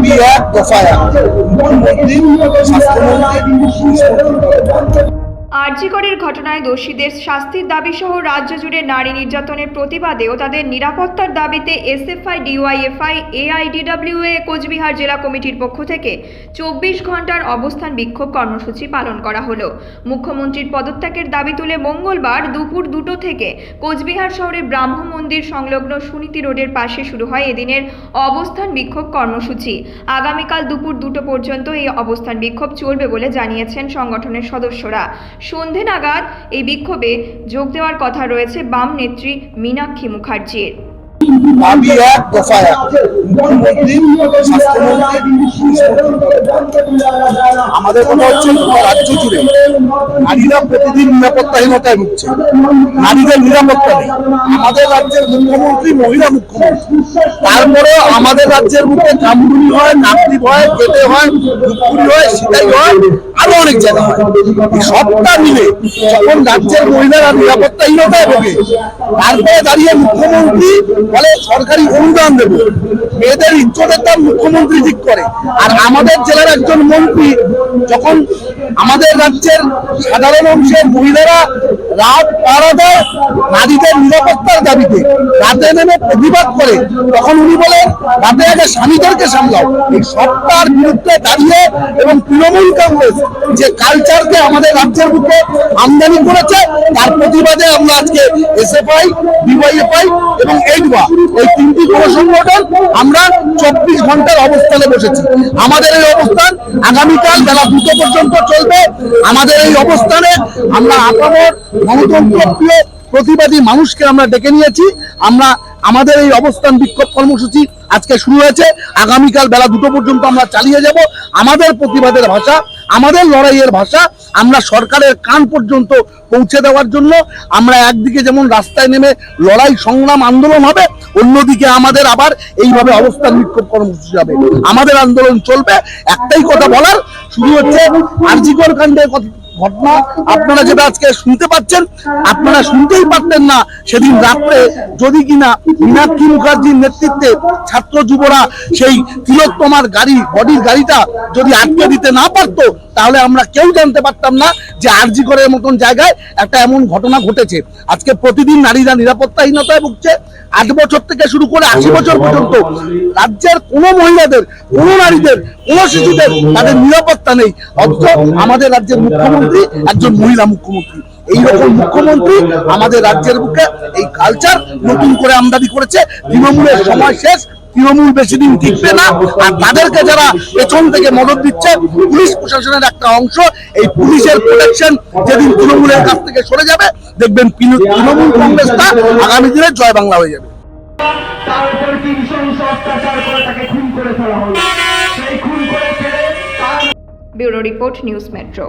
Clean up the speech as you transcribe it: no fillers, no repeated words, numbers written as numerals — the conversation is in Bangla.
দাবি এক, দফা এক। মুখ্যমন্ত্রী, স্বাস্থ্যমন্ত্রী আরজিকরের ঘটনায় দোষীদের শাস্তির দাবি সহ রাজ্য জুড়ে নারী নির্যাতনের প্রতিবাদে ও তাদের নিরাপত্তার দাবিতে এসএফআই, ডিওয়াইএফআই, এআইডিডব্লিউএ কোচবিহার জেলা কমিটির পক্ষ থেকে 24 ঘন্টার অবস্থান বিক্ষোভ কর্মসূচি পালন করা হলো। মুখ্যমন্ত্রীর পদত্যাগের দাবি তুলে মঙ্গলবার দুপুর 2টো থেকে কোচবিহার শহরের ব্রাহ্ম মন্দির সংলগ্ন সুনীতি রোডের পাশে শুরু হয় এদিনের অবস্থান বিক্ষোভ কর্মসূচি। আগামীকাল দুপুর 2টো পর্যন্ত এই অবস্থান বিক্ষোভ চলবে বলে জানিয়েছেন সংগঠনের সদস্যরা। সন্ধে নাগাদ এই বিক্ষোভে যোগ দেওয়ার কথা রয়েছে বাম নেত্রী মীনাক্ষী মুখার্জির। দাবি এক, দফা এক। মুখ্যমন্ত্রী, আমাদের কথা হচ্ছে রাজ্য জুড়ে নারীরা প্রতিদিন নিরাপত্তাহীনতায় ভুগছে। নারীদের নিরাপত্তা নেই। আমাদের রাজ্যের মুখ্যমন্ত্রী মহিলা মুখ্যমন্ত্রী, তারপরে আমাদের রাজ্যের মুখে কামদুনি হয়, নাকটিপ হয়, কেটে হয়, ধূপগুড়ি হয়, সিটাই হয়, আরো অনেক জায়গা হয়। সবটা মিলে যখন রাজ্যের মহিলারা নিরাপত্তাহীনতায় ভোগে, তারপরে দাঁড়িয়ে মুখ্যমন্ত্রী বলে সরকারি অনুদান দেবো, মেয়েদের ইজ্জতের দাম মুখ্যমন্ত্রী ঠিক করে। আর আমাদের জেলার একজন মন্ত্রী যখন আমাদের রাজ্যের সাধারণ অংশের মহিলারা রাত পাহারা দেয় নারীদের নিরাপত্তার দাবিতে, রাতে নেমে প্রতিবাদ করে, তখন উনি বলেন রাতে আগে স্বামীদেরকে সামলাও। এই সবটার বিরুদ্ধে দাঁড়িয়ে এবং তৃণমূল কংগ্রেস যে কালচারকে আমাদের রাজ্যের বুকে আমদানি করেছে, তার প্রতিবাদে আমরা আজকে এসএফআই, ডিওয়াইএফআই এবং এইডওয়া এই তিনটি গণ সংগঠন আমরা 24 ঘন্টার অবস্থানে বসেছি। আমাদের এই অবস্থান আগামীকাল বেলা 2টো পর্যন্ত চলবে। আমাদের এই অবস্থানে আমরা আপামর গণতন্ত্রপ্রিয় প্রতিবাদী মানুষকে আমরা ডেকে নিয়েছি। আমরা আমাদের এই অবস্থান বিক্ষোভ কর্মসূচি আজকে শুরু হয়েছে। আগামীকাল বেলা 2টো পর্যন্ত আমরা চালিয়ে যাব। আমাদের প্রতিবাদের ভাষা, আমাদের লড়াইয়ের ভাষা আমরা সরকারের কান পর্যন্ত পৌঁছে দেওয়ার জন্য আমরা একদিকে যেমন রাস্তায় নেমে লড়াই, সংগ্রাম, আন্দোলন হবে, অন্যদিকে আমাদের আবার এইভাবে অবস্থান বিক্ষোভ কর্মসূচি হবে। আমাদের আন্দোলন চলবে। একটাই কথা বলার, শুরু হচ্ছে আরজিকর কাণ্ডের ঘটনা। আপনারা যেটা আজকে শুনতে পাচ্ছেন, আপনারা শুনতেই পারতেন না সেদিন রাত্রে যদি কিনা মীনাক্ষী মুখার্জির নেতৃত্বে ছাত্র যুবরা সেই তিলোত্তমার গাড়ি, বডির গাড়িটা যদি আটকে দিতে না পারতো, তাহলে আমরা কেউ জানতে পারতাম না যে আরজিকরের মতন জায়গায় একটা এমন ঘটনা ঘটেছে। আজকে প্রতিদিন নারীরা নিরাপত্তাহীনতায় ভুগছে। 8 বছর থেকে শুরু করে 80 বছর পর্যন্ত রাজ্যের কোনো মহিলাদের, কোনো নারীদের, কোনো শিশুদের তাদের নিরাপত্তা নেই। অথচ আমাদের রাজ্যের মুখ্যমন্ত্রী একজন মহিলা মুখ্যমন্ত্রী। এইরকম মুখ্যমন্ত্রী আমাদের রাজ্যের বুকে এই কালচার নতুন করে আমদানি করেছে। তৃণমূলের সময় শেষ, তৃণমূল বেশি দিন টিকবে না। আর তাদেরকে যারা পেছন থেকে মদত দিচ্ছে, পুলিশ প্রশাসনের একটা অংশ, এই পুলিশের প্রোটেকশন যেদিন তৃণমূলের কাছ থেকে সরে যাবে, দেখবেন তৃণমূল কংগ্রেসটা আগামী দিনে জয় বাংলা হয়ে যাবে। Bureau report, news metro.